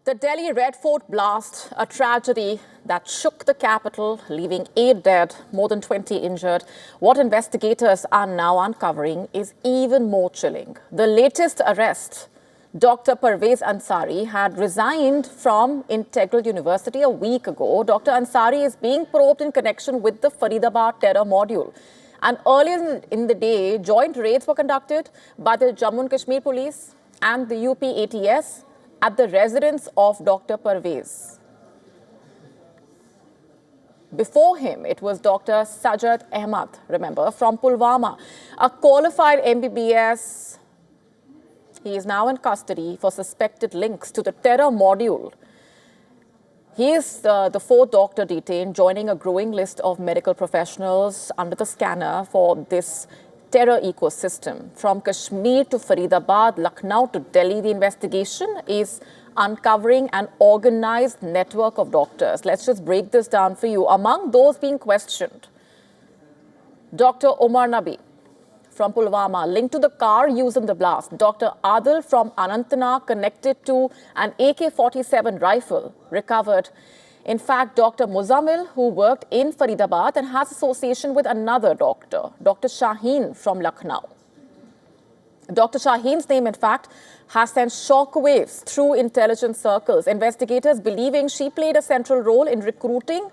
The Delhi Red Fort blast, a tragedy that shook the capital, leaving 8 dead, more than 20 injured. What investigators are now uncovering is even more chilling. The latest arrest, Dr. Parvez Ansari, had resigned from Integral University a week ago. Dr. Ansari is being probed in connection with the Faridabad terror module. And earlier in the day, joint raids were conducted by the Jammu and Kashmir Police and the UP ATS at the residence of Dr. Parvez. Before him, it was Dr. Sajjad Ahmad, remember, from Pulwama, a qualified MBBS. He is now in custody for suspected links to the terror module. He is the fourth doctor detained, joining a growing list of medical professionals under the scanner for this terror ecosystem. From Kashmir to Faridabad, Lucknow to Delhi, the investigation is uncovering an organized network of doctors. Let's just break this down for you. Among those being questioned, Dr. Omar Nabi from Pulwama, linked to the car used in the blast. Dr. Adil from Anantnag, connected to an AK-47 rifle recovered. In fact, Dr. Muzammil, who worked in Faridabad and has association with another doctor, Dr. Shaheen from Lucknow. Dr. Shaheen's name, in fact, has sent shockwaves through intelligence circles. Investigators believing she played a central role in recruiting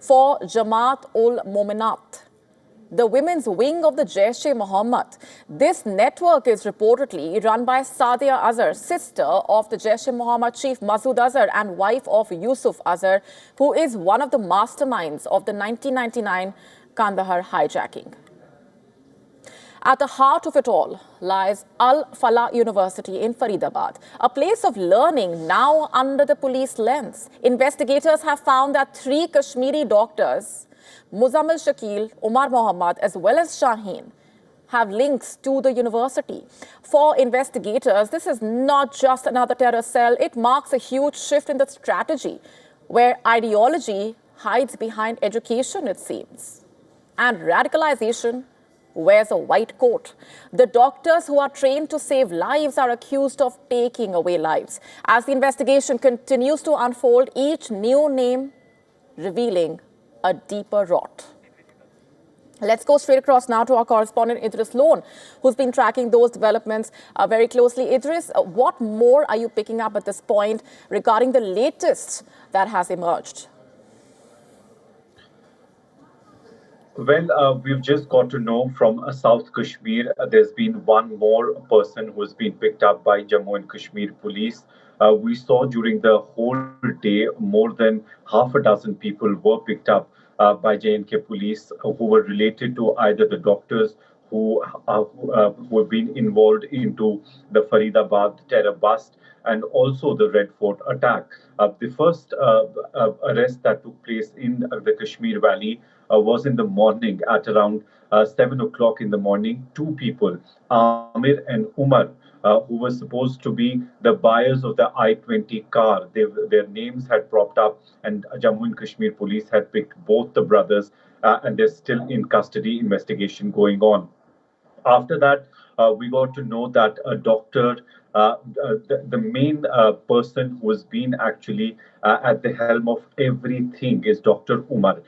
for Jamaat-ul-Mominat, the women's wing of the Jaish-e-Mohammed. This network is reportedly run by Sadia Azhar, sister of the Jaish-e-Mohammed chief Masood Azhar and wife of Yusuf Azhar, who is one of the masterminds of the 1999 Kandahar hijacking. At the heart of it all lies Al-Falah University in Faridabad, a place of learning now under the police lens. Investigators have found that 3 Kashmiri doctors, Muzammil Shakil, Umar Mohammad, as well as Shaheen, have links to the university. For investigators, this is not just another terror cell. It marks a huge shift in the strategy, where ideology hides behind education, it seems, and radicalization wears a white coat. The doctors who are trained to save lives are accused of taking away lives. As the investigation continues to unfold, each new name revealing a deeper rot. Let's go straight across now to our correspondent Idris Lone, who's been tracking those developments very closely. Idris, what more are you picking up at this point regarding the latest that has emerged? Well, we've just got to know from South Kashmir, there's been one more person who has been picked up by Jammu and Kashmir police. We saw during the whole day, more than half a dozen people were picked up by J&K police who were related to either the doctors who have been involved into the Faridabad terror bust and also the Red Fort attack. The first arrest that took place in the Kashmir Valley was in the morning at around 7 o'clock in the morning. 2 people, Amir and Umar, who were supposed to be the buyers of the I-20 car. Their names had propped up, and Jammu and Kashmir police had picked both the brothers, and they're still in custody, investigation going on. After that, we got to know that a doctor, the main person who has been actually at the helm of everything is Dr. Umar,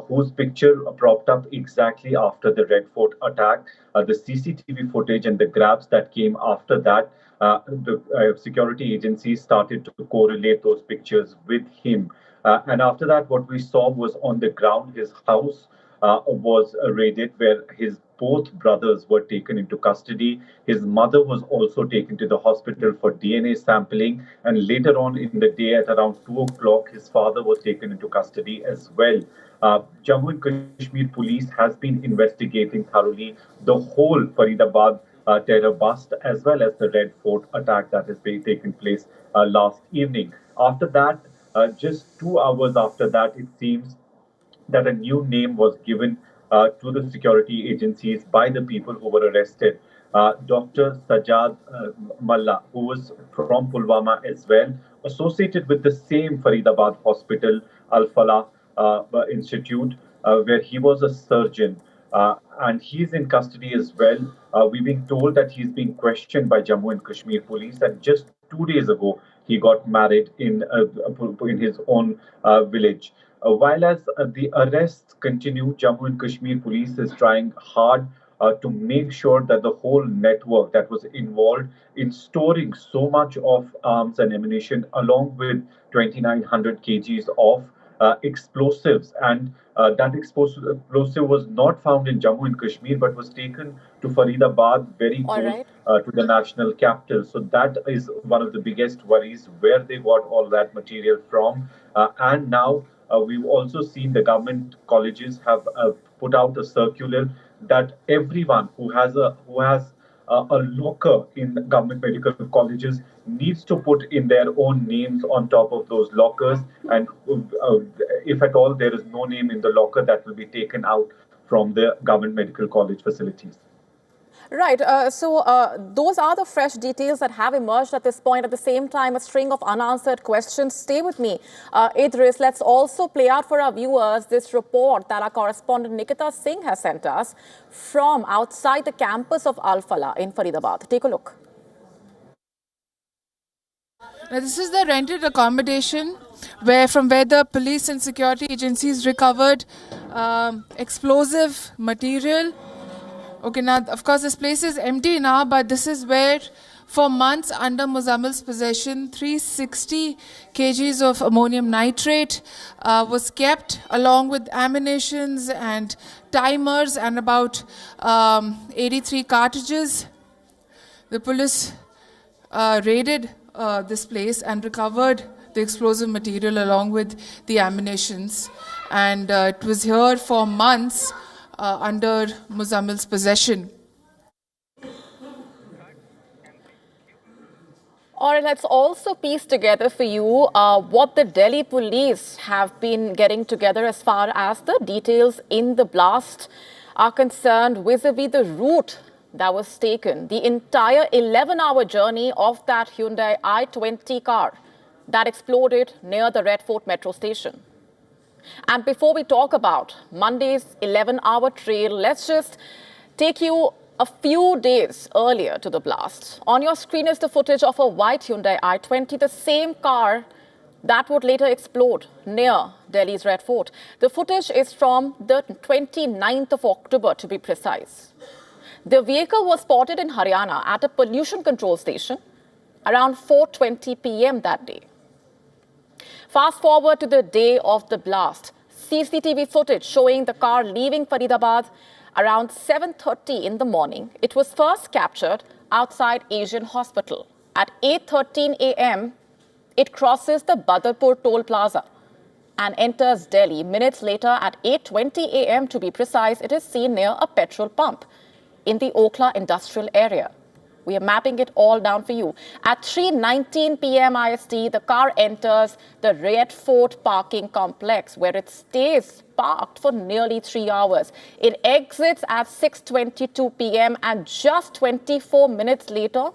whose picture propped up exactly after the Red Fort attack. The CCTV footage and the grabs that came after that, the security agencies started to correlate those pictures with him. And after that, what we saw was on the ground, his house was raided, where his both brothers were taken into custody. His mother was also taken to the hospital for DNA sampling. And later on in the day at around 2 o'clock, his father was taken into custody as well. Jammu and Kashmir police has been investigating thoroughly the whole Faridabad terror bust as well as the Red Fort attack that has been taken place last evening. After that, just 2 hours after that, it seems that a new name was given to the security agencies by the people who were arrested. Dr. Sajjad Malla, who was from Pulwama as well, associated with the same Faridabad hospital, Al-Falah Institute, where he was a surgeon. And he's in custody as well. We've been told that he's being questioned by Jammu and Kashmir police. And just 2 days ago, he got married in his own village. While as the arrests continue, Jammu and Kashmir police is trying hard to make sure that the whole network that was involved in storing so much of arms and ammunition, along with 2,900 kgs of explosives, and that explosive was not found in Jammu and Kashmir but was taken to Faridabad, very All close right. to the national capital. So that is one of the biggest worries, where they got all that material from. And now we've also seen the government colleges have put out a circular that everyone who has a locker in government medical colleges needs to put in their own names on top of those lockers. And if at all there is no name in the locker, that will be taken out from the government medical college facilities. Right. Those are the fresh details that have emerged at this point. At the same time, a string of unanswered questions. Stay with me. Idris, let's also play out for our viewers this report that our correspondent Nikita Singh has sent us from outside the campus of Al Falah in Faridabad. Take a look. Now, this is the rented accommodation from where the police and security agencies recovered explosive material. Okay, now, of course, this place is empty now, but this is where, for months under Muzammil's possession, 360 kgs of ammonium nitrate was kept, along with ammunitions and timers and about 83 cartridges. The police raided this place and recovered the explosive material along with the ammunitions. And it was here for months under Muzammil's possession. All right, let's also piece together for you what the Delhi police have been getting together as far as the details in the blast are concerned vis-a-vis the route that was taken. The entire 11-hour journey of that Hyundai i20 car that exploded near the Red Fort metro station. And before we talk about Monday's 11-hour trail, let's just take you a few days earlier to the blast. On your screen is the footage of a white Hyundai i20, the same car that would later explode near Delhi's Red Fort. The footage is from the 29th of October, to be precise. The vehicle was spotted in Haryana at a pollution control station around 4:20 p.m. that day. Fast forward to the day of the blast. CCTV footage showing the car leaving Faridabad around 7:30 in the morning. It was first captured outside Asian Hospital. At 8:13 a.m., it crosses the Badarpur toll plaza and enters Delhi. Minutes later, at 8:20 a.m. to be precise, it is seen near a petrol pump in the Okhla industrial area. We are mapping it all down for you. At 3:19 p.m. IST, the car enters the Red Fort parking complex, where it stays parked for nearly 3 hours. It exits at 6:22 p.m. and just 24 minutes later,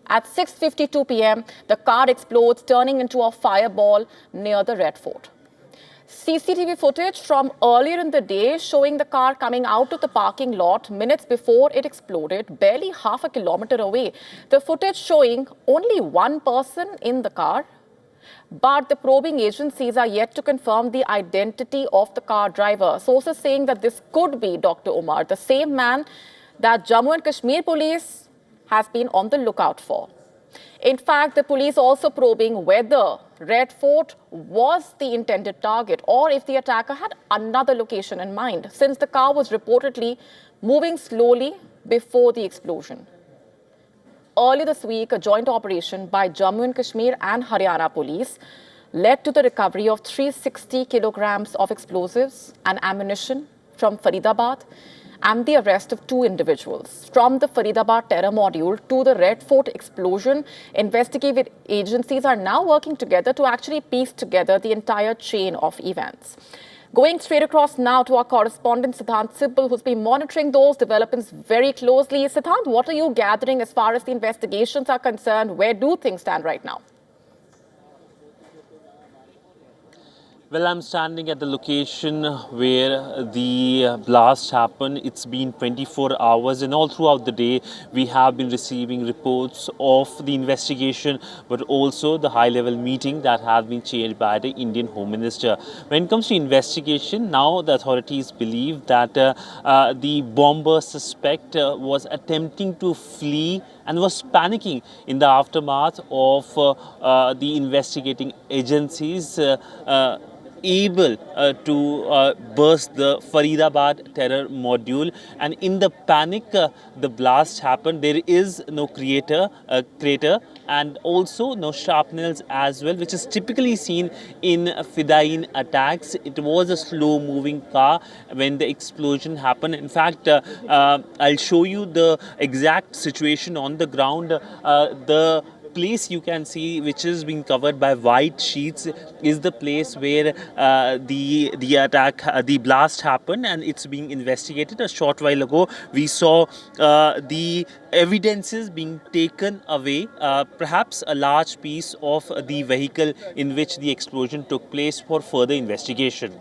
at 6:52 p.m., the car explodes, turning into a fireball near the Red Fort. CCTV footage from earlier in the day showing the car coming out of the parking lot minutes before it exploded, barely half a kilometer away. The footage showing only one person in the car, but the probing agencies are yet to confirm the identity of the car driver. Sources saying that this could be Dr. Umar, the same man that Jammu and Kashmir police has been on the lookout for. In fact, the police also probing whether Red Fort was the intended target or if the attacker had another location in mind, since the car was reportedly moving slowly before the explosion. Early this week, a joint operation by Jammu and Kashmir and Haryana police led to the recovery of 360 kilograms of explosives and ammunition from Faridabad and the arrest of 2 individuals. From the Faridabad terror module to the Red Fort explosion, investigative agencies are now working together to actually piece together the entire chain of events. Going straight across now to our correspondent Siddhant Sibbal, who's been monitoring those developments very closely. Siddhant, what are you gathering as far as the investigations are concerned? Where do things stand right now? Well, I'm standing at the location where the blast happened. It's been 24 hours, and all throughout the day, we have been receiving reports of the investigation, but also the high level meeting that has been chaired by the Indian Home Minister. When it comes to investigation, now the authorities believe that the bomber suspect was attempting to flee and was panicking in the aftermath of the investigating agencies. Able to burst the Faridabad terror module, and in the panic the blast happened. There is no crater and also no shrapnels as well, which is typically seen in Fidain attacks. It was a slow moving car when the explosion happened. In fact, I'll show you the exact situation on the ground. The place you can see, which is being covered by white sheets, is the place where the blast happened, and it's being investigated. A short while ago, we saw the evidences being taken away, perhaps a large piece of the vehicle in which the explosion took place, for further investigation.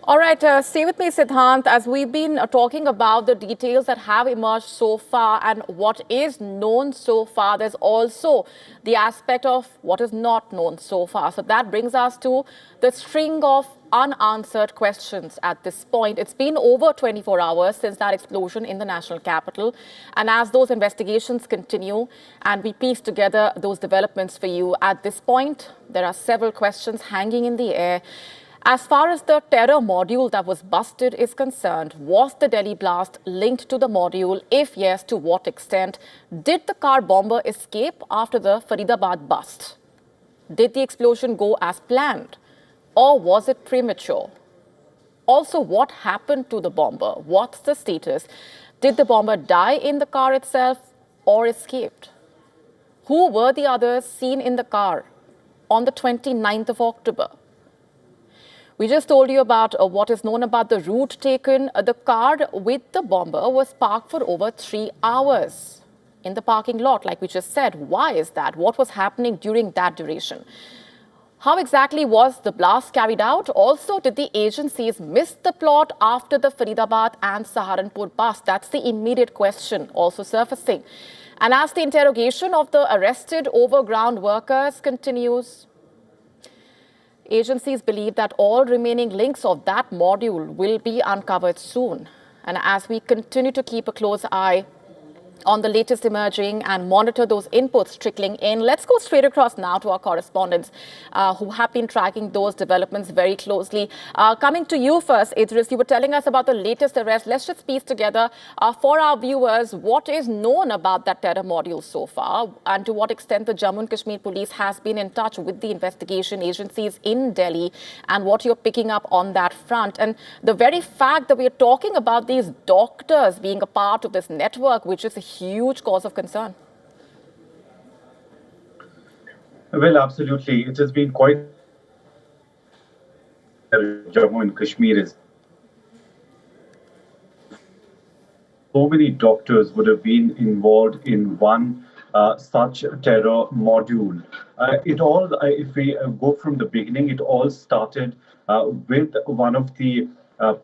All right, stay with me, Siddhant, as we've been talking about the details that have emerged so far and what is known so far. There's also the aspect of what is not known so far. So that brings us to the string of unanswered questions at this point. It's been over 24 hours since that explosion in the national capital. And as those investigations continue and we piece together those developments for you, at this point, there are several questions hanging in the air. As far as the terror module that was busted is concerned, was the Delhi blast linked to the module? If yes, to what extent? Did the car bomber escape after the Faridabad bust? Did the explosion go as planned? Or was it premature? Also, what happened to the bomber? What's the status? Did the bomber die in the car itself or escaped? Who were the others seen in the car on the 29th of October? We just told you about what is known about the route taken. The car with the bomber was parked for over 3 hours in the parking lot, like we just said. Why is that? What was happening during that duration? How exactly was the blast carried out? Also, did the agencies miss the plot after the Faridabad and Saharanpur bust? That's the immediate question also surfacing. And as the interrogation of the arrested overground workers continues, agencies believe that all remaining links of that module will be uncovered soon. And as we continue to keep a close eye on the latest emerging and monitor those inputs trickling in, let's go straight across now to our correspondents who have been tracking those developments very closely. Coming to you first, Idris, you were telling us about the latest arrest. Let's just piece together for our viewers what is known about that terror module so far and to what extent the Jammu and Kashmir police has been in touch with the investigation agencies in Delhi and what you're picking up on that front. And the very fact that we're talking about these doctors being a part of this network, which is a huge cause of concern. Well, absolutely. It has been quite Jammu and Kashmir is so many doctors would have been involved in one such terror module. If we go from the beginning, it all started with one of the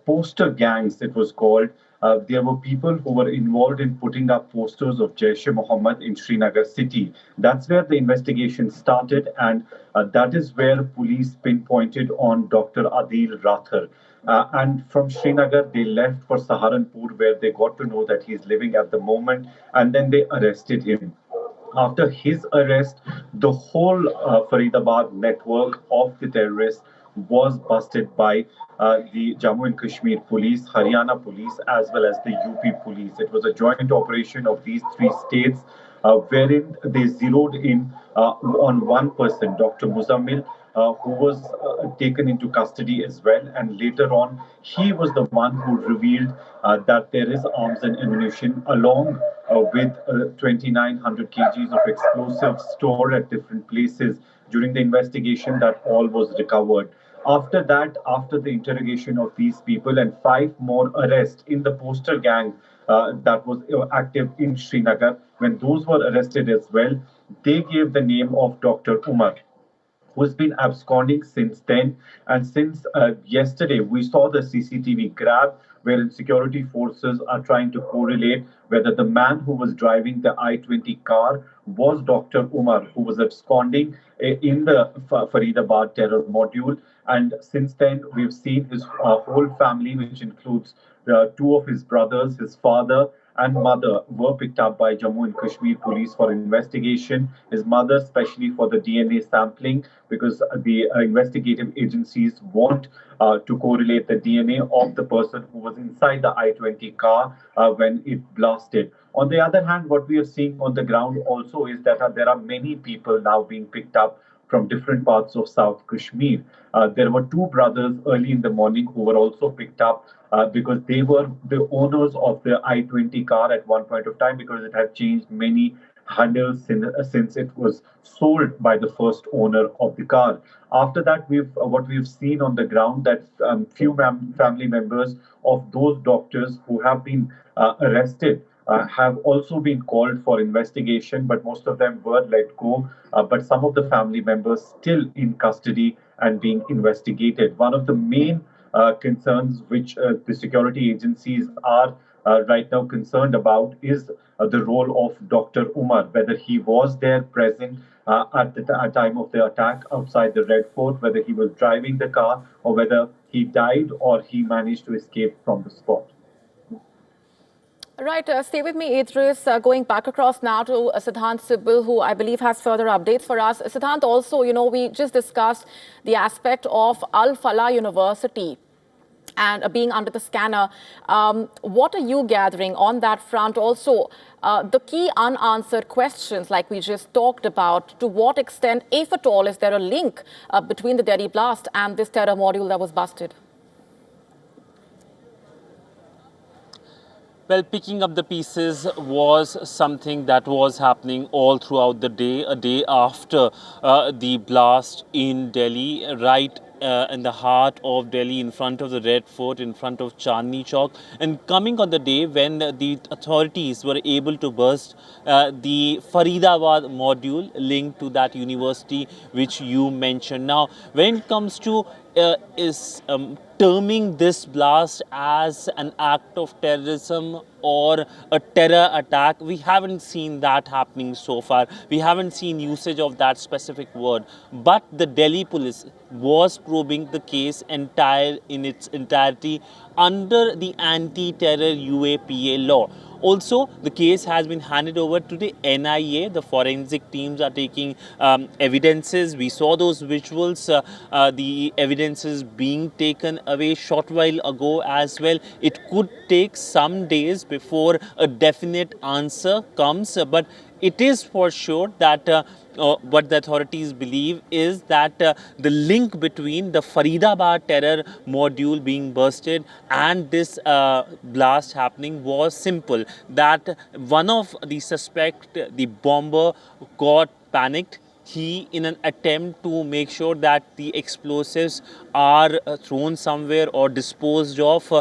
poster gangs, it was called. There were people who were involved in putting up posters of Jaish-e-Mohammed in Srinagar city. That's where the investigation started, and that is where police pinpointed on Dr. Adil Rathar. And from Srinagar, they left for Saharanpur, where they got to know that he's living at the moment, and then they arrested him. After his arrest, the whole Faridabad network of the terrorists was busted by the Jammu and Kashmir police, Haryana police, as well as the UP police. It was a joint operation of these three states, wherein they zeroed in on one person, Dr. Muzammil, who was taken into custody as well. And later on, he was the one who revealed that there is arms and ammunition along with 2,900 kgs of explosives stored at different places. During the investigation, that all was recovered. After that, after the interrogation of these people and 5 more arrests in the poster gang that was active in Srinagar, when those were arrested as well, they gave the name of Dr. Umar. who's been absconding since then. And since yesterday, we saw the CCTV grab wherein security forces are trying to correlate whether the man who was driving the I-20 car was Dr. Umar, who was absconding in the Faridabad terror module. And since then, we've seen his whole family, which includes two of his brothers, his father, and mother were picked up by Jammu and Kashmir police for investigation. His mother, especially for the DNA sampling, because the investigative agencies want to correlate the DNA of the person who was inside the I-20 car when it blasted. On the other hand, what we are seeing on the ground also is that there are many people now being picked up from different parts of South Kashmir. There were two brothers early in the morning who were also picked up because they were the owners of the I-20 car at one point of time, because it had changed many handles since it was sold by the first owner of the car. After that, what we've seen on the ground that few family members of those doctors who have been arrested have also been called for investigation, but most of them were let go. But some of the family members still in custody and being investigated. One of the main concerns which the security agencies are right now concerned about is the role of Dr. Umar, whether he was there present at the time of the attack outside the Red Fort, whether he was driving the car, or whether he died or he managed to escape from the spot. Right, stay with me, Idris. Going back across now to Siddhant Sibbil, who I believe has further updates for us. Siddhant, also, we just discussed the aspect of Al Falah University and being under the scanner. What are you gathering on that front? Also, the key unanswered questions, like we just talked about, to what extent, if at all, is there a link between the Delhi blast and this terror module that was busted? Well, picking up the pieces was something that was happening all throughout the day, a day after the blast in Delhi, right in the heart of Delhi, in front of the Red Fort, in front of Chandni Chowk, and coming on the day when the authorities were able to burst the Faridabad module linked to that university which you mentioned. Now, when it comes to terming this blast as an act of terrorism or a terror attack, we haven't seen that happening so far. We haven't seen usage of that specific word. But the Delhi police was probing the case in its entirety under the anti-terror UAPA law. Also, the case has been handed over to the NIA. The forensic teams are taking evidences. We saw those visuals, the evidences being taken away short while ago as well. It could take some days before a definite answer comes, but it is for sure that what the authorities believe is that the link between the Faridabad terror module being bursted and this blast happening was simple. That one of the suspect, the bomber, got panicked. He, in an attempt to make sure that the explosives are thrown somewhere or disposed of,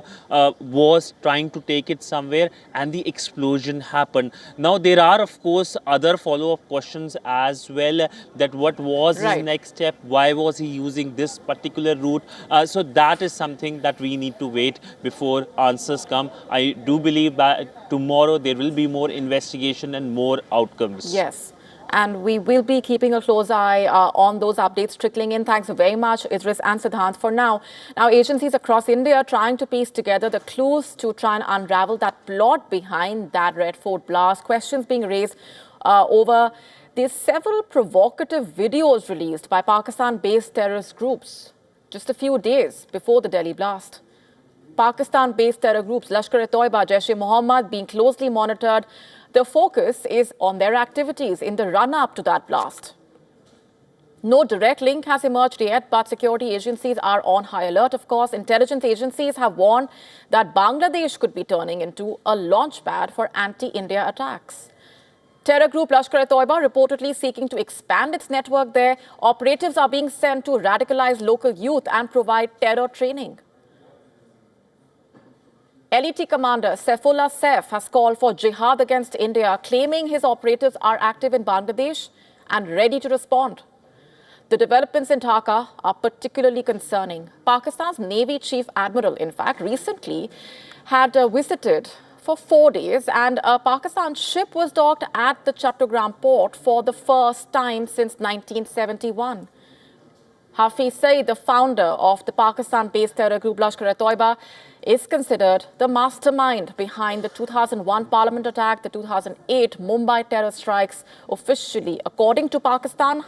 was trying to take it somewhere, and the explosion happened. Now, there are, of course, other follow-up questions as well, that what was his next step, why was he using this particular route? So that is something that we need to wait before answers come. I do believe that tomorrow there will be more investigation and more outcomes. Yes. And we will be keeping a close eye on those updates trickling in. Thanks very much, Idris and Siddhant, for now. Now, agencies across India are trying to piece together the clues to try and unravel that plot behind that Red Fort blast. Questions being raised over the several provocative videos released by Pakistan-based terrorist groups just a few days before the Delhi blast. Pakistan-based terror groups Lashkar-e-Toiba, Jaish-e-Mohammed being closely monitored. The focus is on their activities in the run-up to that blast. No direct link has emerged yet, but security agencies are on high alert, of course. Intelligence agencies have warned that Bangladesh could be turning into a launchpad for anti-India attacks. Terror group Lashkar-e-Toiba reportedly seeking to expand its network there. Operatives are being sent to radicalize local youth and provide terror training. LET commander Saifullah Saif has called for jihad against India, claiming his operatives are active in Bangladesh and ready to respond. The developments in Dhaka are particularly concerning. Pakistan's Navy Chief Admiral, in fact, recently had visited for 4 days, and a Pakistan ship was docked at the Chattogram port for the first time since 1971. Hafiz Saeed, the founder of the Pakistan-based terror group Lashkar-e-Toiba, is considered the mastermind behind the 2001 parliament attack, the 2008 Mumbai terror strikes. Officially, according to Pakistan,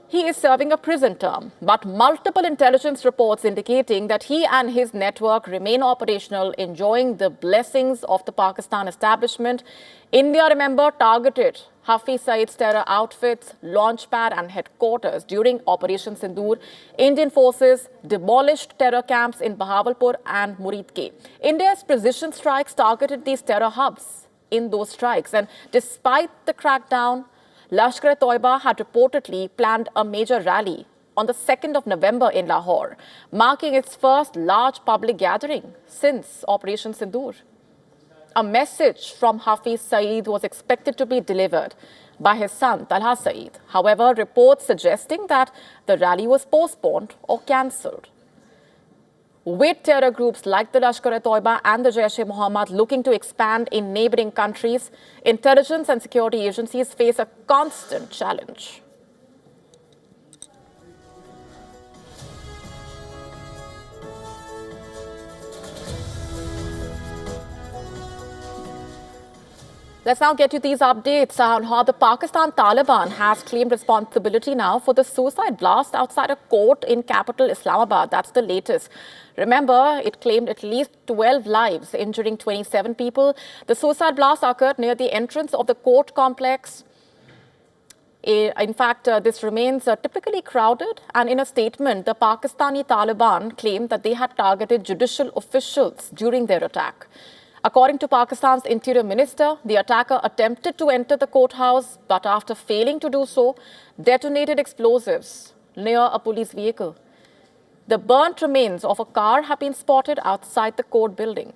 he is serving a prison term, but multiple intelligence reports indicating that he and his network remain operational, enjoying the blessings of the Pakistan establishment. India, remember, targeted Hafiz Saeed's terror outfits, launchpad and headquarters during Operation Sindoor. Indian forces demolished terror camps in Bahawalpur and Muridke. India's precision strikes targeted these terror hubs in those strikes, and despite the crackdown, Lashkar-e-Toiba had reportedly planned a major rally on the 2nd of November in Lahore, marking its first large public gathering since Operation Sindoor. A message from Hafiz Saeed was expected to be delivered by his son, Talha Saeed. However, reports suggesting that the rally was postponed or cancelled. With terror groups like the Lashkar-e-Toiba and the Jaish-e-Mohammed looking to expand in neighboring countries, intelligence and security agencies face a constant challenge. Let's now get you these updates on how the Pakistan Taliban has claimed responsibility now for the suicide blast outside a court in capital Islamabad. That's the latest. Remember, it claimed at least 12 lives, injuring 27 people. The suicide blast occurred near the entrance of the court complex. In fact, this remains typically crowded, and in a statement, the Pakistani Taliban claimed that they had targeted judicial officials during their attack. According to Pakistan's Interior Minister, the attacker attempted to enter the courthouse, but after failing to do so, detonated explosives near a police vehicle. The burnt remains of a car have been spotted outside the court building.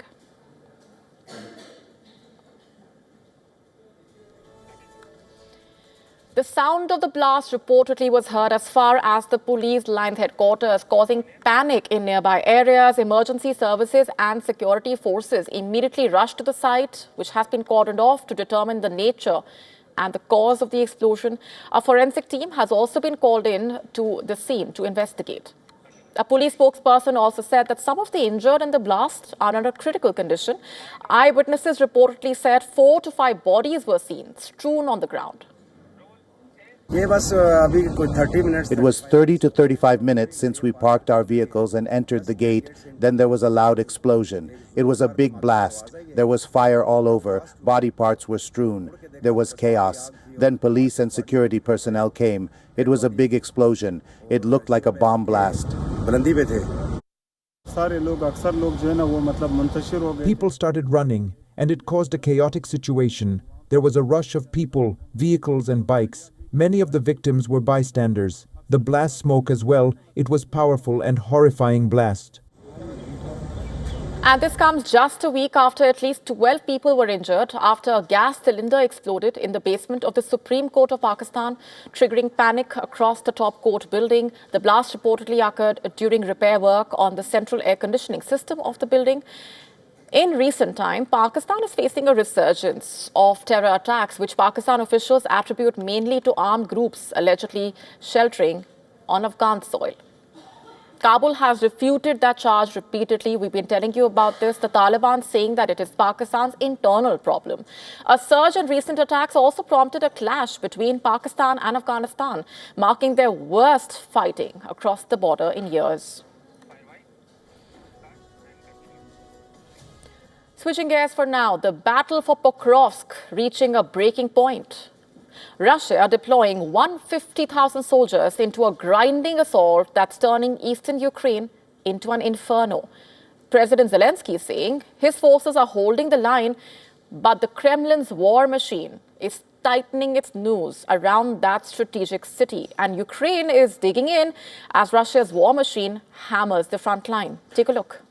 The sound of the blast reportedly was heard as far as the police line's headquarters, causing panic in nearby areas. Emergency services and security forces immediately rushed to the site, which has been cordoned off to determine the nature and the cause of the explosion. A forensic team has also been called in to the scene to investigate. A police spokesperson also said that some of the injured in the blast are under critical condition. Eyewitnesses reportedly said 4 to 5 bodies were seen strewn on the ground. It was 30 to 35 minutes since we parked our vehicles and entered the gate. Then there was a loud explosion. It was a big blast. There was fire all over. Body parts were strewn. There was chaos. Then police and security personnel came. It was a big explosion. It looked like a bomb blast. People started running, and it caused a chaotic situation. There was a rush of people, vehicles and bikes. Many of the victims were bystanders. The blast smoke as well, it was powerful and horrifying blast. And this comes just a week after at least 12 people were injured after a gas cylinder exploded in the basement of the Supreme Court of Pakistan, triggering panic across the top court building. The blast reportedly occurred during repair work on the central air conditioning system of the building. In recent time, Pakistan is facing a resurgence of terror attacks, which Pakistan officials attribute mainly to armed groups allegedly sheltering on Afghan soil. Kabul has refuted that charge repeatedly. We've been telling you about this. The Taliban saying that it is Pakistan's internal problem. A surge in recent attacks also prompted a clash between Pakistan and Afghanistan, marking their worst fighting across the border in years. Switching gears for now, the battle for Pokrovsk reaching a breaking point. Russia deploying 150,000 soldiers into a grinding assault that's turning eastern Ukraine into an inferno. President Zelensky saying his forces are holding the line, but the Kremlin's war machine is tightening its noose around that strategic city. And Ukraine is digging in as Russia's war machine hammers the front line. Take a look.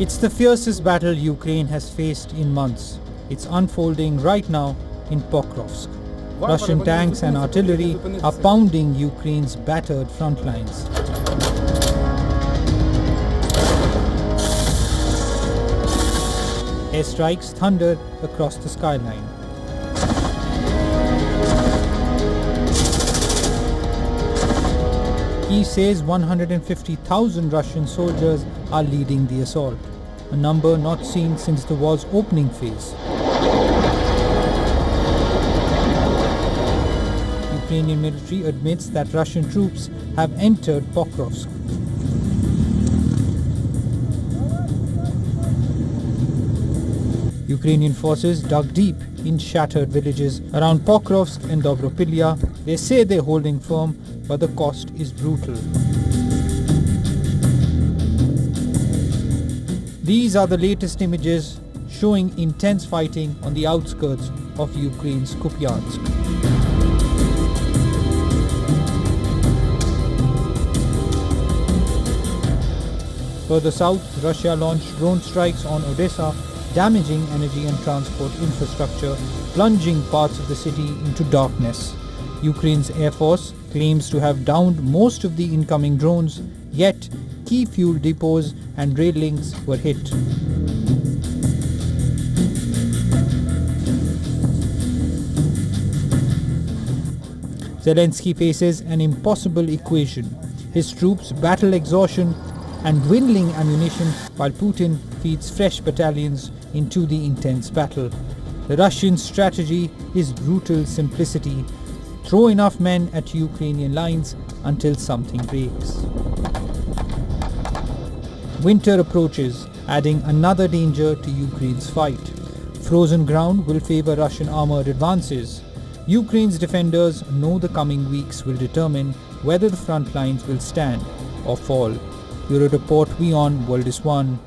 It's the fiercest battle Ukraine has faced in months. It's unfolding right now in Pokrovsk. Russian tanks and artillery are pounding Ukraine's battered front lines. Airstrikes thunder across the skyline. He says 150,000 Russian soldiers are leading the assault, a number not seen since the war's opening phase. Ukrainian military admits that Russian troops have entered Pokrovsk. Ukrainian forces dug deep in shattered villages around Pokrovsk and Dobropilya. They say they're holding firm, but the cost is brutal. These are the latest images showing intense fighting on the outskirts of Ukraine's Kupiansk. Further south, Russia launched drone strikes on Odessa, damaging energy and transport infrastructure, plunging parts of the city into darkness. Ukraine's Air Force claims to have downed most of the incoming drones, yet key fuel depots and rail links were hit. Zelensky faces an impossible equation. His troops battle exhaustion and dwindling ammunition while Putin feeds fresh battalions into the intense battle. The Russian strategy is brutal simplicity. Throw enough men at Ukrainian lines until something breaks. Winter approaches, adding another danger to Ukraine's fight. Frozen ground will favor Russian armored advances. Ukraine's defenders know the coming weeks will determine whether the front lines will stand or fall. Bureau Report, WION World is One.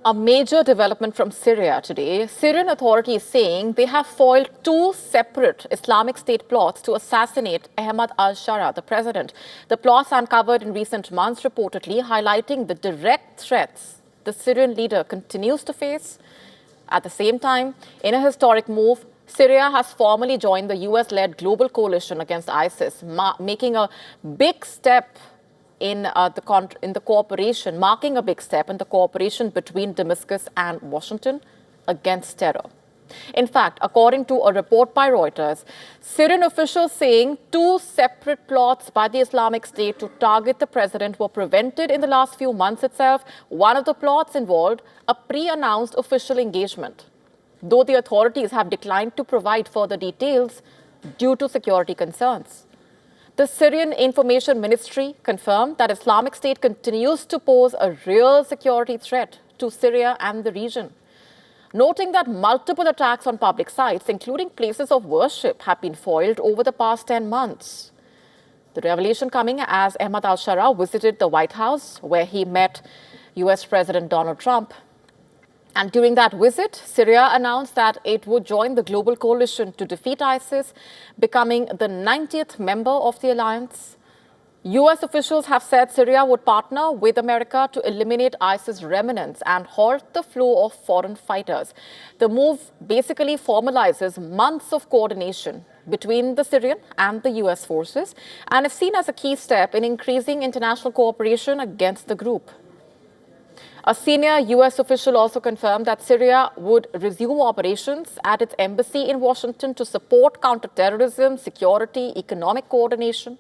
A major development from Syria today. Syrian authorities saying they have foiled two separate Islamic State plots to assassinate Ahmad al-Shara, the president. The plots uncovered in recent months, reportedly highlighting the direct threats the Syrian leader continues to face. At the same time, in a historic move, Syria has formally joined the US-led global coalition against ISIS, making a big step in the cooperation, marking a big step in the cooperation between Damascus and Washington against terror. In fact, according to a report by Reuters, Syrian officials saying two separate plots by the Islamic State to target the president were prevented in the last few months itself. One of the plots involved a pre-announced official engagement, though the authorities have declined to provide further details due to security concerns. The Syrian Information Ministry confirmed that Islamic State continues to pose a real security threat to Syria and the region, noting that multiple attacks on public sites, including places of worship, have been foiled over the past 10 months. The revelation coming as Ahmad al-Shara visited the White House, where he met US President Donald Trump. And during that visit, Syria announced that it would join the global coalition to defeat ISIS, becoming the 90th member of the alliance. US officials have said Syria would partner with America to eliminate ISIS remnants and halt the flow of foreign fighters. The move basically formalizes months of coordination between the Syrian and the US forces and is seen as a key step in increasing international cooperation against the group. A senior US official also confirmed that Syria would resume operations at its embassy in Washington to support counterterrorism, security, economic coordination.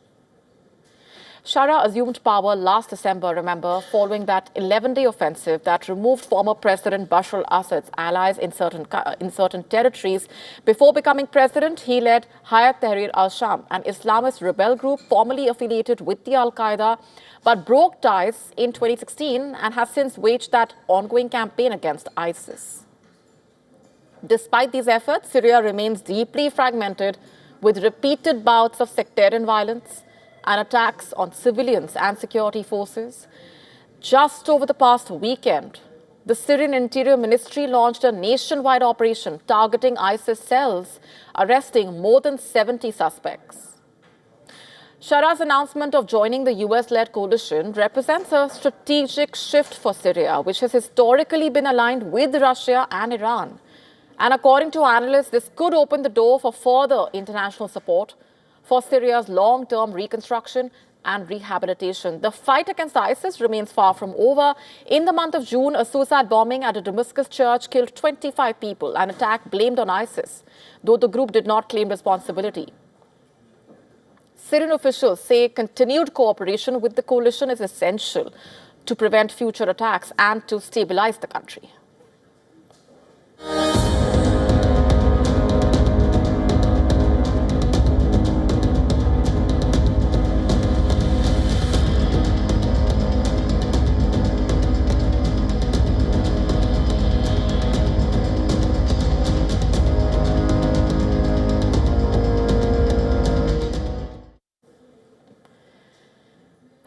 Shara assumed power last December, remember, following that 11-day offensive that removed former President Bashar al-Assad's allies in certain territories. Before becoming president, he led Hayat Tahrir al-Sham, an Islamist rebel group formerly affiliated with the Al-Qaeda, but broke ties in 2016 and has since waged that ongoing campaign against ISIS. Despite these efforts, Syria remains deeply fragmented with repeated bouts of sectarian violence and attacks on civilians and security forces. Just over the past weekend, the Syrian Interior Ministry launched a nationwide operation targeting ISIS cells, arresting more than 70 suspects. Shara's announcement of joining the US-led coalition represents a strategic shift for Syria, which has historically been aligned with Russia and Iran. And according to analysts, this could open the door for further international support for Syria's long-term reconstruction and rehabilitation. The fight against ISIS remains far from over. In the month of June, a suicide bombing at a Damascus church killed 25 people, an attack blamed on ISIS, though the group did not claim responsibility. Syrian officials say continued cooperation with the coalition is essential to prevent future attacks and to stabilize the country.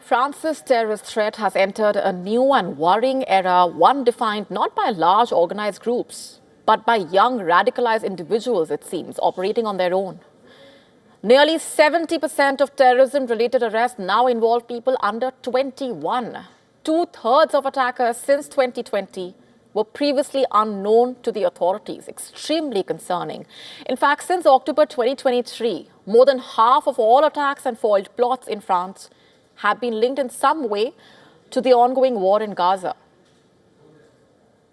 France's terrorist threat has entered a new and worrying era, one defined not by large organized groups, but by young radicalized individuals, it seems, operating on their own. Nearly 70% of terrorism-related arrests now involve people under 21. Two-thirds of attackers since 2020 were previously unknown to the authorities. Extremely concerning. In fact, since October 2023, more than half of all attacks and foiled plots in France have been linked in some way to the ongoing war in Gaza.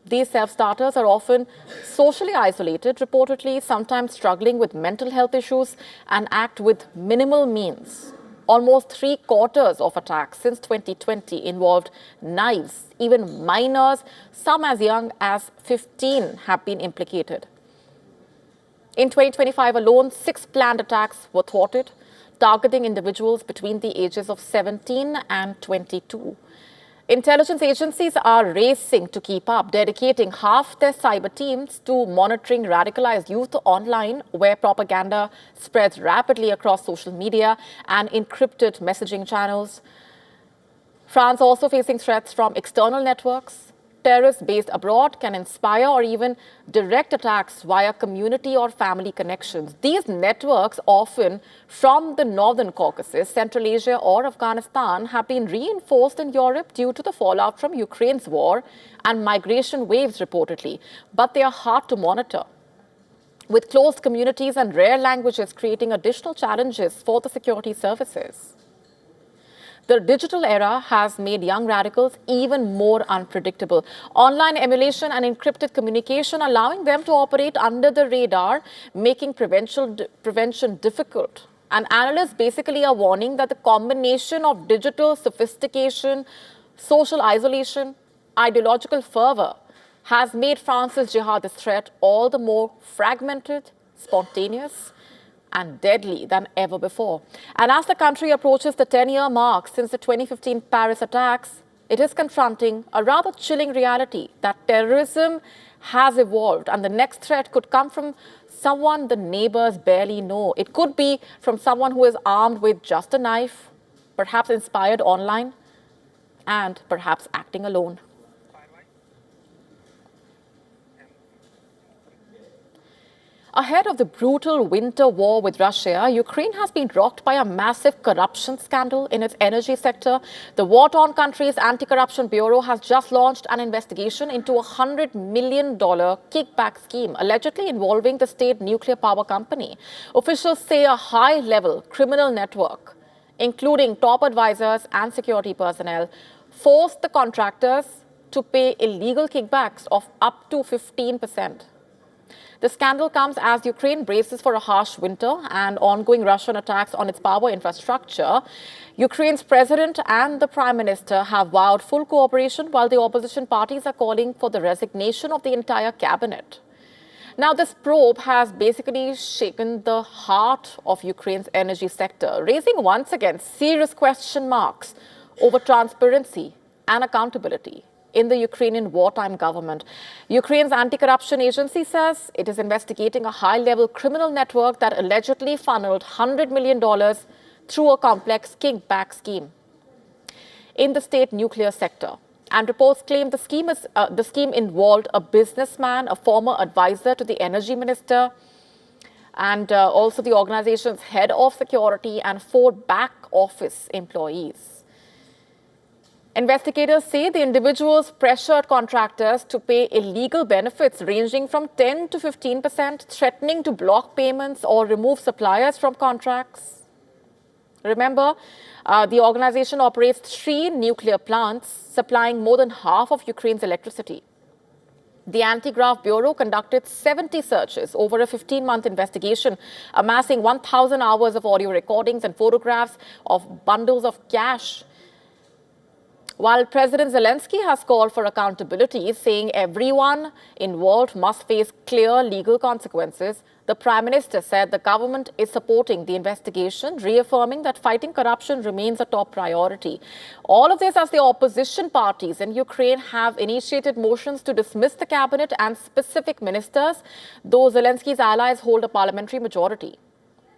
These self-starters are often socially isolated, reportedly sometimes struggling with mental health issues, and act with minimal means. Almost 3/4 of attacks since 2020 involved knives. Even minors, some as young as 15, have been implicated. In 2025 alone, 6 planned attacks were thwarted, targeting individuals between the ages of 17 and 22. Intelligence agencies are racing to keep up, dedicating half their cyber teams to monitoring radicalized youth online, where propaganda spreads rapidly across social media and encrypted messaging channels. France also facing threats from external networks. Terrorists based abroad can inspire or even direct attacks via community or family connections. These networks, often from the Northern Caucasus, Central Asia or Afghanistan, have been reinforced in Europe due to the fallout from Ukraine's war and migration waves reportedly. But they are hard to monitor, with closed communities and rare languages creating additional challenges for the security services. The digital era has made young radicals even more unpredictable. Online emulation and encrypted communication allowing them to operate under the radar, making prevention difficult. And analysts basically are warning that the combination of digital sophistication, social isolation, ideological fervor has made France's jihadist threat all the more fragmented, spontaneous, and deadly than ever before. And as the country approaches the 10-year mark since the 2015 Paris attacks, it is confronting a rather chilling reality that terrorism has evolved, and the next threat could come from someone the neighbors barely know. It could be from someone who is armed with just a knife, perhaps inspired online, and perhaps acting alone. Ahead of the brutal winter war with Russia, Ukraine has been rocked by a massive corruption scandal in its energy sector. The war-torn country's Anti-Corruption Bureau has just launched an investigation into a $100 million kickback scheme, allegedly involving the state nuclear power company. Officials say a high-level criminal network, including top advisors and security personnel, forced the contractors to pay illegal kickbacks of up to 15%. The scandal comes as Ukraine braces for a harsh winter and ongoing Russian attacks on its power infrastructure. Ukraine's president and the prime minister have vowed full cooperation, while the opposition parties are calling for the resignation of the entire cabinet. Now, this probe has basically shaken the heart of Ukraine's energy sector, raising once again serious question marks over transparency and accountability in the Ukrainian wartime government. Ukraine's anti-corruption agency says it is investigating a high-level criminal network that allegedly funneled $100 million through a complex kickback scheme in the state nuclear sector. And reports claim the scheme involved a businessman, a former advisor to the energy minister, and also the organization's head of security and 4 back office employees. Investigators say the individuals pressured contractors to pay illegal benefits ranging from 10 to 15%, threatening to block payments or remove suppliers from contracts. Remember, the organization operates 3 nuclear plants, supplying more than half of Ukraine's electricity. The Anti-Graft Bureau conducted 70 searches over a 15-month investigation, amassing 1,000 hours of audio recordings and photographs of bundles of cash. While President Zelensky has called for accountability, saying everyone involved must face clear legal consequences, the Prime Minister said the government is supporting the investigation, reaffirming that fighting corruption remains a top priority. All of this as the opposition parties in Ukraine have initiated motions to dismiss the cabinet and specific ministers, though Zelensky's allies hold a parliamentary majority.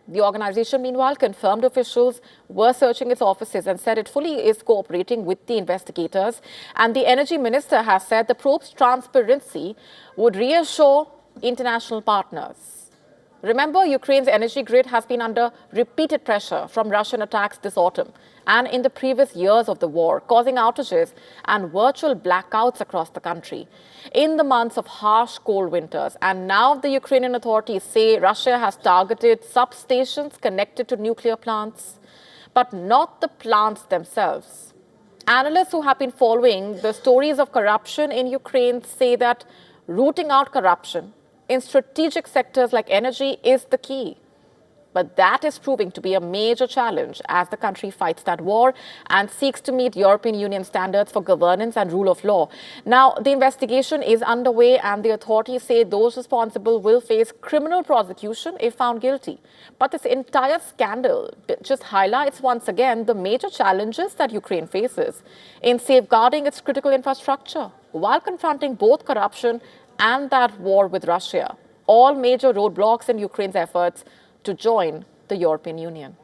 The organization, meanwhile, confirmed officials were searching its offices and said it fully is cooperating with the investigators. And the energy minister has said the probe's transparency would reassure international partners. Remember, Ukraine's energy grid has been under repeated pressure from Russian attacks this autumn and in the previous years of the war, causing outages and virtual blackouts across the country in the months of harsh cold winters. And now the Ukrainian authorities say Russia has targeted substations connected to nuclear plants, but not the plants themselves. Analysts who have been following the stories of corruption in Ukraine say that rooting out corruption in strategic sectors like energy is the key. But that is proving to be a major challenge as the country fights that war and seeks to meet European Union standards for governance and rule of law. Now, the investigation is underway and the authorities say those responsible will face criminal prosecution if found guilty. But this entire scandal just highlights once again the major challenges that Ukraine faces in safeguarding its critical infrastructure while confronting both corruption and that war with Russia, all major roadblocks in Ukraine's efforts to join the European Union.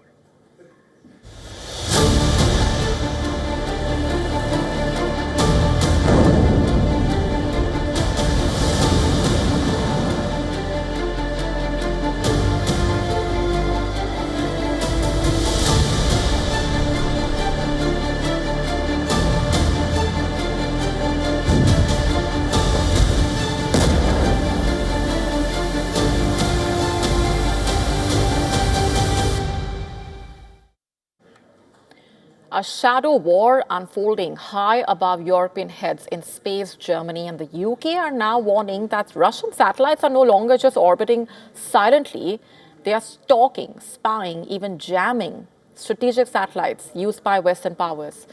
A shadow war unfolding high above European heads in space. Germany and the UK are now warning that Russian satellites are no longer just orbiting silently. They are stalking, spying, even jamming strategic satellites used by Western powers.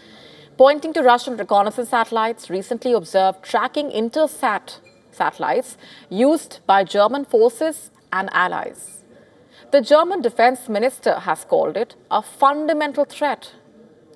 Pointing to Russian reconnaissance satellites recently observed tracking Intersat satellites used by German forces and allies. The German defense minister has called it a fundamental threat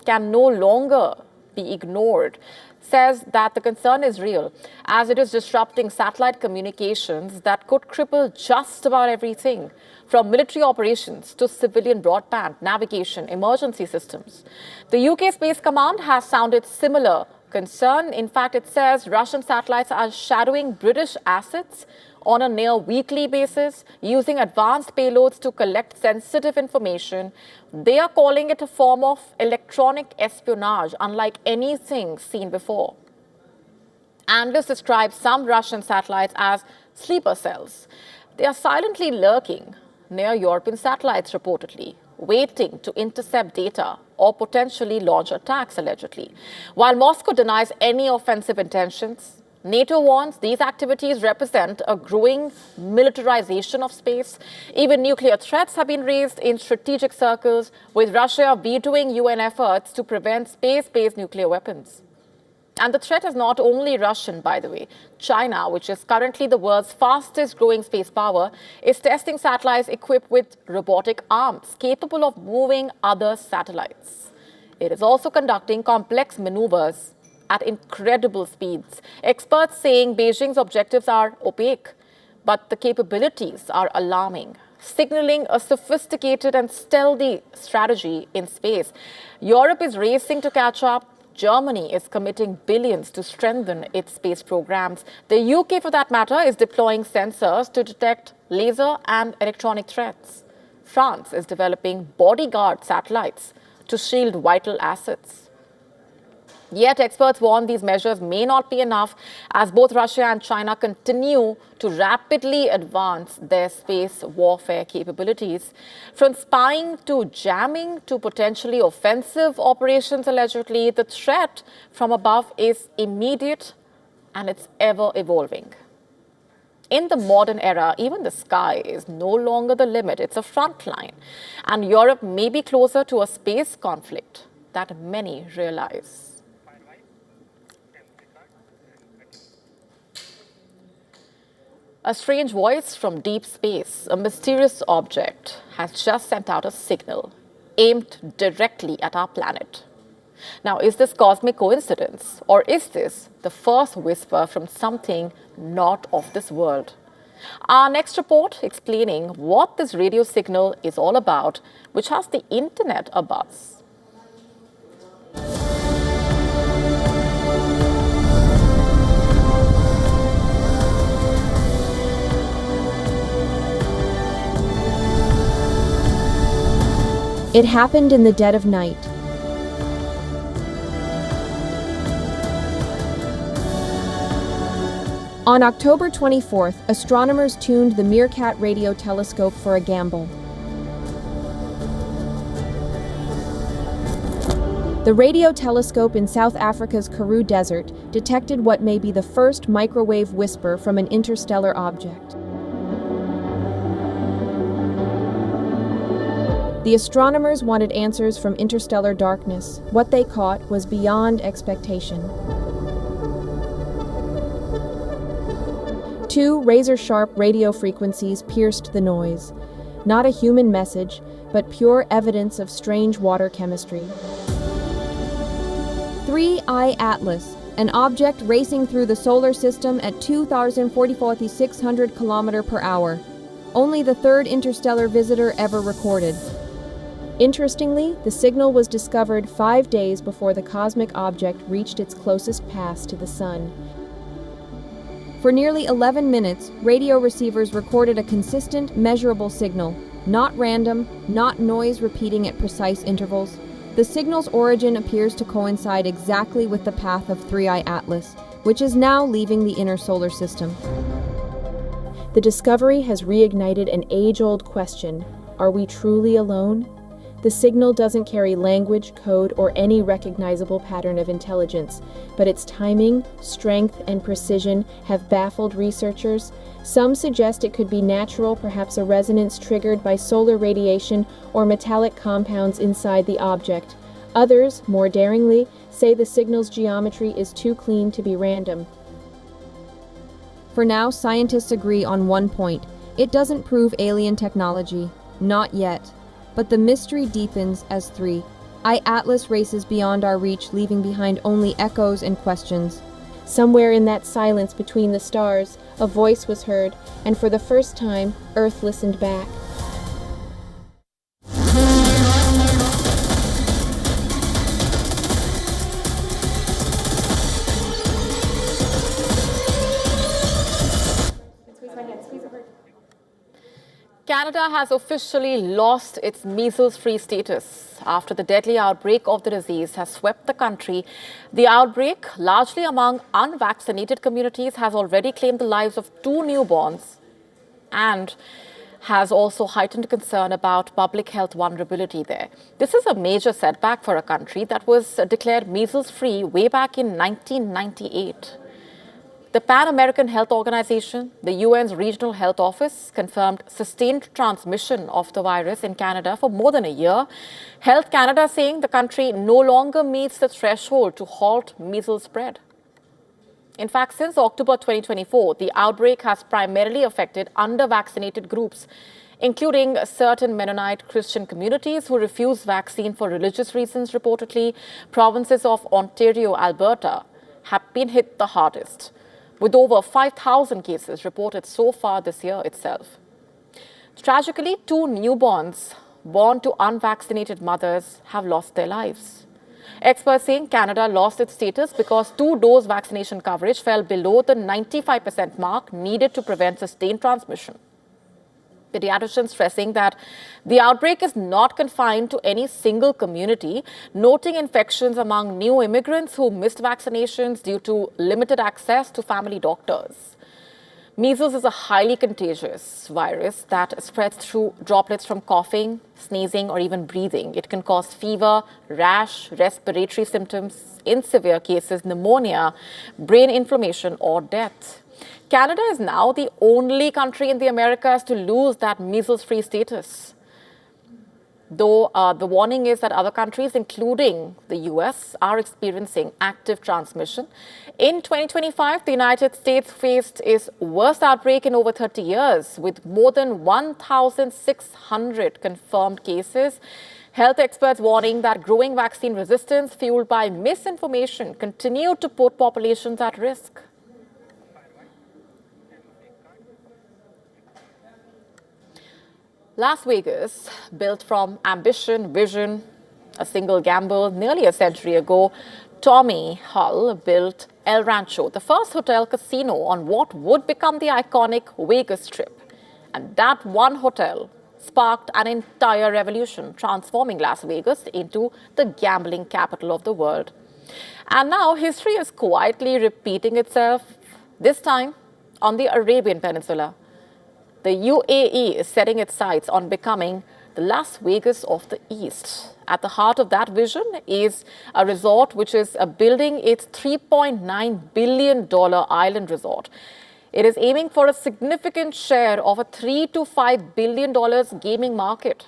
can no longer be ignored, says that the concern is real as it is disrupting satellite communications that could cripple just about everything from military operations to civilian broadband, navigation, emergency systems. The UK Space Command has sounded similar concern. In fact, it says Russian satellites are shadowing British assets on a near weekly basis, using advanced payloads to collect sensitive information. They are calling it a form of electronic espionage, unlike anything seen before. Analysts describe some Russian satellites as sleeper cells. They are silently lurking near European satellites, reportedly, waiting to intercept data or potentially launch attacks, allegedly. While Moscow denies any offensive intentions, NATO warns these activities represent a growing militarization of space. Even nuclear threats have been raised in strategic circles, with Russia vetoing UN efforts to prevent space-based nuclear weapons. And the threat is not only Russian, by the way. China, which is currently the world's fastest growing space power, is testing satellites equipped with robotic arms capable of moving other satellites. It is also conducting complex maneuvers at incredible speeds. Experts saying Beijing's objectives are opaque, but the capabilities are alarming. signaling a sophisticated and stealthy strategy in space. Europe is racing to catch up. Germany is committing billions to strengthen its space programs. The UK, for that matter, is deploying sensors to detect laser and electronic threats. France is developing bodyguard satellites to shield vital assets. Yet experts warn these measures may not be enough as both Russia and China continue to rapidly advance their space warfare capabilities. From spying to jamming to potentially offensive operations, allegedly, the threat from above is immediate and it's ever evolving. In the modern era, even the sky is no longer the limit, it's a front line. And Europe may be closer to a space conflict than many realize. A strange voice from deep space, a mysterious object, has just sent out a signal aimed directly at our planet. Now, is this cosmic coincidence, or is this the first whisper from something not of this world? Our next report explaining what this radio signal is all about, which has the internet abuzz. It happened in the dead of night. On October 24th, astronomers tuned the Meerkat radio telescope for a gamble. The radio telescope in South Africa's Karoo Desert detected what may be the first microwave whisper from an interstellar object. The astronomers wanted answers from interstellar darkness. What they caught was beyond expectation. 2 razor-sharp radio frequencies pierced the noise. Not a human message, but pure evidence of strange water chemistry. 3I Atlas, an object racing through the solar system at 2,44600 km per hour. Only the third interstellar visitor ever recorded. Interestingly, the signal was discovered 5 days before the cosmic object reached its closest pass to the Sun. For nearly 11 minutes, radio receivers recorded a consistent, measurable signal, not random, not noise repeating at precise intervals. The signal's origin appears to coincide exactly with the path of 3I Atlas, which is now leaving the inner solar system. The discovery has reignited an age-old question: are we truly alone? The signal doesn't carry language, code, or any recognizable pattern of intelligence, but its timing, strength, and precision have baffled researchers. Some suggest it could be natural, perhaps a resonance triggered by solar radiation or metallic compounds inside the object. Others, more daringly, say the signal's geometry is too clean to be random. For now, scientists agree on one point: it doesn't prove alien technology. Not yet. But the mystery deepens as 3I Atlas races beyond our reach, leaving behind only echoes and questions. Somewhere in that silence between the stars, a voice was heard, and for the first time, Earth listened back. Canada has officially lost its measles-free status after the deadly outbreak of the disease has swept the country. The outbreak, largely among unvaccinated communities, has already claimed the lives of 2 newborns and has also heightened concern about public health vulnerability there. This is a major setback for a country that was declared measles-free way back in 1998. The Pan American Health Organization, the UN's Regional Health Office, confirmed sustained transmission of the virus in Canada for more than a year. Health Canada saying the country no longer meets the threshold to halt measles spread. In fact, since October 2024, the outbreak has primarily affected under-vaccinated groups, including certain Mennonite Christian communities who refuse vaccine for religious reasons, reportedly. Provinces of Ontario, Alberta have been hit the hardest, with over 5,000 cases reported so far this year itself. Tragically, 2 newborns born to unvaccinated mothers have lost their lives. Experts saying Canada lost its status because 2-dose vaccination coverage fell below the 95% mark needed to prevent sustained transmission. Pediatricians stressing that the outbreak is not confined to any single community, noting infections among new immigrants who missed vaccinations due to limited access to family doctors. Measles is a highly contagious virus that spreads through droplets from coughing, sneezing, or even breathing. It can cause fever, rash, respiratory symptoms, in severe cases, pneumonia, brain inflammation, or death. Canada is now the only country in the Americas to lose that measles-free status. Though the warning is that other countries, including the US, are experiencing active transmission. In 2025, the United States faced its worst outbreak in over 30 years, with more than 1,600 confirmed cases. Health experts warning that growing vaccine resistance fueled by misinformation continued to put populations at risk. Las Vegas, built from ambition, vision, a single gamble nearly a century ago, Tommy Hull built El Rancho, the first hotel casino on what would become the iconic Vegas Strip. And that one hotel sparked an entire revolution, transforming Las Vegas into the gambling capital of the world. And now history is quietly repeating itself, this time on the Arabian Peninsula. The UAE is setting its sights on becoming the Las Vegas of the East. At the heart of that vision is a resort which is building its $3.9 billion island resort. It is aiming for a significant share of a $3 to $5 billion gaming market.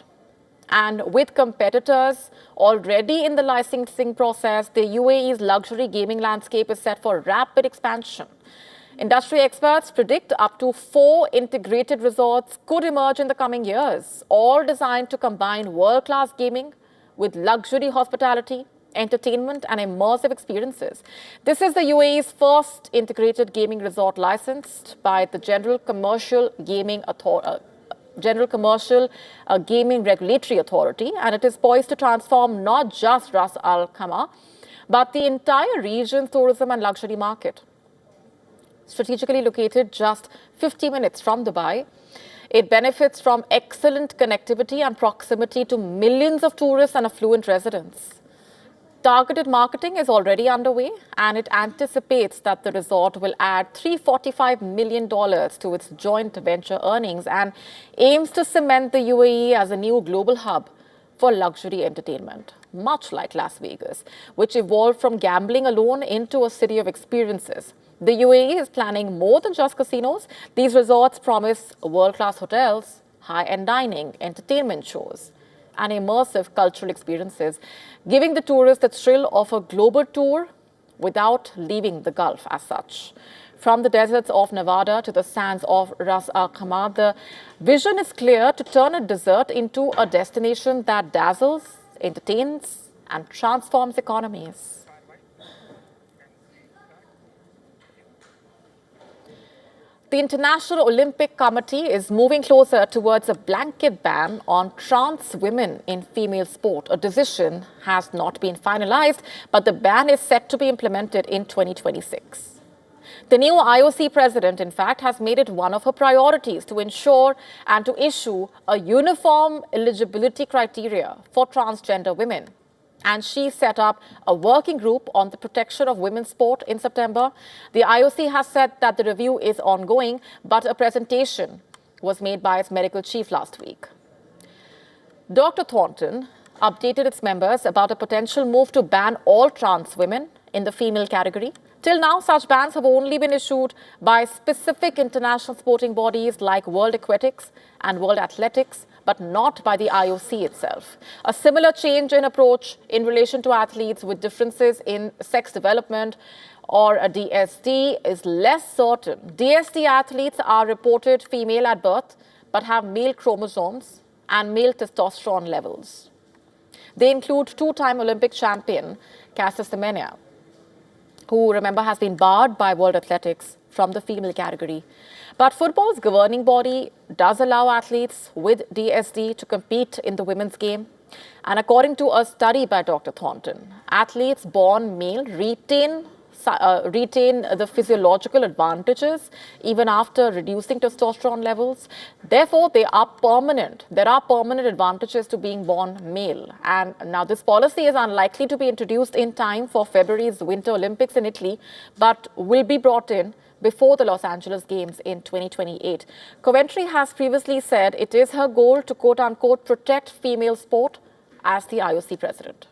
And with competitors already in the licensing process, the UAE's luxury gaming landscape is set for rapid expansion. Industry experts predict up to 4 integrated resorts could emerge in the coming years, all designed to combine world-class gaming with luxury hospitality, entertainment, and immersive experiences. This is the UAE's first integrated gaming resort licensed by the General Commercial Gaming Regulatory Authority, and it is poised to transform not just Ras Al Khaimah, but the entire region's tourism and luxury market. Strategically located just 50 minutes from Dubai, it benefits from excellent connectivity and proximity to millions of tourists and affluent residents. Targeted marketing is already underway, and it anticipates that the resort will add $345 million to its joint venture earnings and aims to cement the UAE as a new global hub for luxury entertainment, much like Las Vegas, which evolved from gambling alone into a city of experiences. The UAE is planning more than just casinos. These resorts promise world-class hotels, high-end dining, entertainment shows, and immersive cultural experiences, giving the tourist the thrill of a global tour without leaving the Gulf as such. From the deserts of Nevada to the sands of Ras Al Khaimah, the vision is clear: to turn a desert into a destination that dazzles, entertains, and transforms economies. The International Olympic Committee is moving closer towards a blanket ban on trans women in female sport. A decision has not been finalized, but the ban is set to be implemented in 2026. The new IOC president, in fact, has made it one of her priorities to ensure and to issue a uniform eligibility criteria for transgender women. And she set up a working group on the protection of women's sport in September. The IOC has said that the review is ongoing, but a presentation was made by its medical chief last week. Dr. Thornton updated its members about a potential move to ban all trans women in the female category. Till now, such bans have only been issued by specific international sporting bodies like World Aquatics and World Athletics, but not by the IOC itself. A similar change in approach in relation to athletes with differences in sex development, or a DSD, is less certain. DSD athletes are reported female at birth, but have male chromosomes and male testosterone levels. They include 2-time Olympic champion Caster Semenya. who, remember, has been barred by World Athletics from the female category. But football's governing body does allow athletes with DSD to compete in the women's game. And according to a study by Dr. Thornton, athletes born male retain the physiological advantages even after reducing testosterone levels. Therefore, they are permanent. There are permanent advantages to being born male. And now this policy is unlikely to be introduced in time for February's Winter Olympics in Italy, but will be brought in before the Los Angeles Games in 2028. Coventry has previously said it is her goal to quote-unquote protect female sport as the IOC president.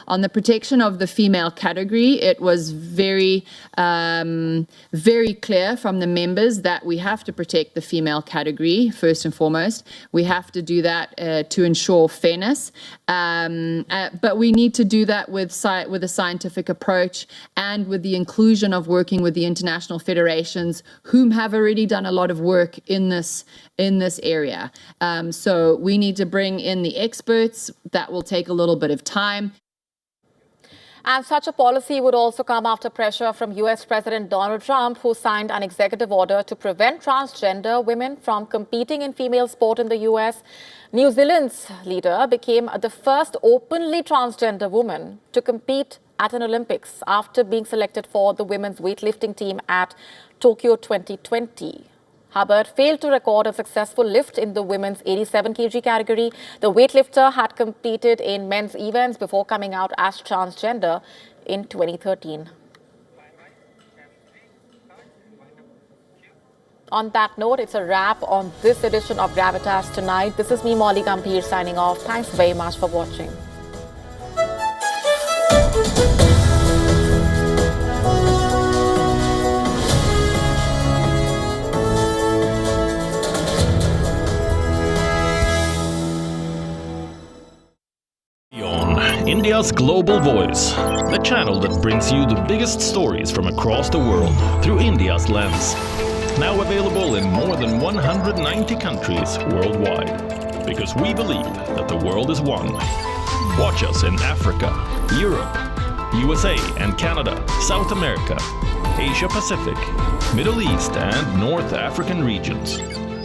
On the protection of the female category, it was very clear from the members that we have to protect the female category first and foremost. We have to do that to ensure fairness, but we need to do that with a scientific approach and with the inclusion of working with the international federations, whom have already done a lot of work in this area. So we need to bring in the experts. That will take a little bit of time. And such a policy would also come after pressure from US President Donald Trump, who signed an executive order to prevent transgender women from competing in female sport in the US. New Zealand's leader became the first openly transgender woman to compete at an Olympics after being selected for the women's weightlifting team at Tokyo 2020. Hubbard failed to record a successful lift in the women's 87 kg category. The weightlifter had competed in men's events before coming out as transgender in 2013. On that note, it's a wrap on this edition of Gravitas tonight. This is me, Molly Gambhir, signing off. Thanks very much for watching. India's global voice, the channel that brings you the biggest stories from across the world through India's lens. Now available in more than 190 countries worldwide. Because we believe that the world is one. Watch us in Africa, Europe, USA and Canada, South America, Asia Pacific, Middle East and North African regions.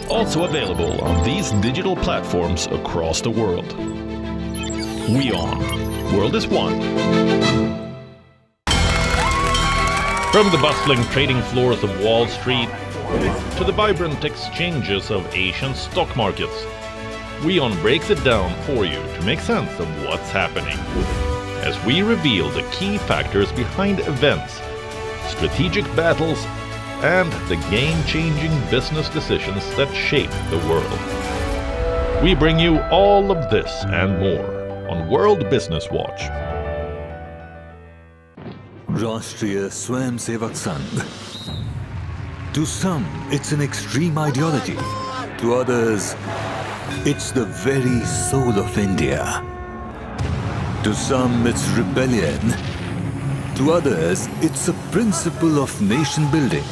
Also available on these digital platforms across the world. WION. World is one. From the bustling trading floors of Wall Street to the vibrant exchanges of Asian stock markets, WION breaks it down for you to make sense of what's happening. As we reveal the key factors behind events, strategic battles, and the game-changing business decisions that shape the world. We bring you all of this and more on World Business Watch. Rashtriya Swayamsevak Sangh. To some, it's an extreme ideology. To others, it's the very soul of India. To some, it's rebellion. To others, it's a principle of nation building.